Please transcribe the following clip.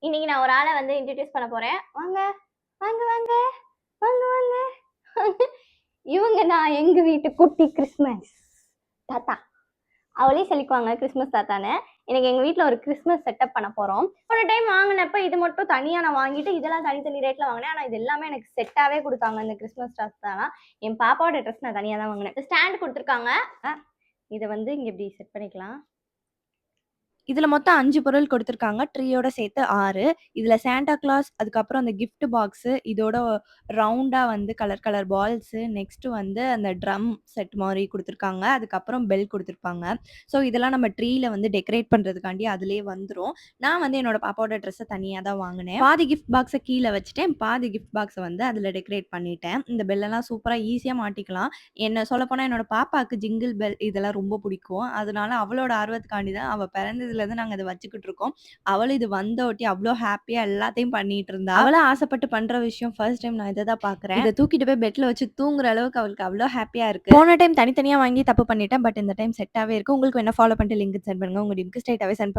இன்னைக்கு நான் ஒரு ஆளை வந்து இன்ட்ரடியூஸ் பண்ண போறேன். வாங்க வாங்க வாங்க வாங்க வாங்க. இவங்க நான் எங்க வீட்டு குட்டி கிறிஸ்மஸ் தாத்தா. அவளே சொல்லிக்குவாங்க கிறிஸ்மஸ் தாத்தான்னு. எனக்கு எங்க வீட்டில் ஒரு கிறிஸ்மஸ் செட்டப் பண்ண போறோம். ஒரு டைம் வாங்கினப்ப இது மட்டும் தனியா நான் வாங்கிட்டு இதெல்லாம் தனித்தனி ரேட்ல வாங்கினேன். ஆனா இது எல்லாமே எனக்கு செட்டாவே கொடுத்தாங்க. இந்த கிறிஸ்மஸ் தாத்தாலாம் என் பாப்பாவோட ட்ரெஸ் நான் தனியா தான் வாங்கினேன். ஸ்டாண்ட் கொடுத்துருக்காங்க. இதை வந்து இங்க இப்படி செட் பண்ணிக்கலாம். இதுல மொத்தம் 5 பொருள் கொடுத்துருக்காங்க. ட்ரீயோட சேர்த்து 6. இதுல சாண்டா கிளாஸ், அதுக்கப்புறம் அந்த கிஃப்ட் பாக்ஸு, இதோட ரவுண்டா வந்து கலர் கலர் பால்ஸு, நெக்ஸ்ட் வந்து அந்த ட்ரம் செட் மாரி குடுத்துருக்காங்க. அதுக்கப்புறம் பெல் குடுத்துருப்பாங்க. ஸோ இதெல்லாம் நம்ம ட்ரீல வந்து டெக்கரேட் பண்றதுக்காண்டி அதிலேயே வந்துரும். நான் வந்து என்னோட பாப்பாவோட ட்ரெஸ்ஸ தனியா தான் வாங்குனேன். பாதி கிஃப்ட் பாக்ஸ கீழ வச்சுட்டேன். பாதி கிஃப்ட் பாக்ஸ வந்து அதுல டெக்கரேட் பண்ணிட்டேன். இந்த பெல்லெல்லாம் சூப்பரா ஈஸியா மாட்டிக்கலாம். என்ன சொல்லப்போனா என்னோட பாப்பாக்கு ஜிங்கிள் பெல் இதெல்லாம் ரொம்ப பிடிக்கும். அதனால அவளோட ஆர்வத்துக்காண்டி தான் அவ பிறந்ததுலேருந்து நாங்க இத வச்சுக்கிட்டு இருக்கோம். அவளும் இது வந்தோட்டி அவ்ளோ ஹேப்பியா எல்லாத்தையும் பண்ணிட்டு இருந்தா. அவளா ஆசைப்பட்டு பண்ற விஷயம் ஃபர்ஸ்ட் டைம் நான் இத தான் பார்க்குறேன். இத தூக்கிட்டு போய் பெட்ல வச்சு தூங்குற அளவுக்கு அவளுக்கு அவ்ளோ ஹேப்பியா இருக்கு. போன டைம் தனித்தனியா வாங்கி தப்பு பண்ணிட்டேன். பட் இந்த டைம் செட்டாவே இருக்கு. உங்களுக்கு வேணா ஃபாலோ பண்ணிட்டு லிங்க் சென்ட் பண்ணுங்க. உங்க டீமுக்கு ஸ்ட்ரெயிட்டாவே சென்ட்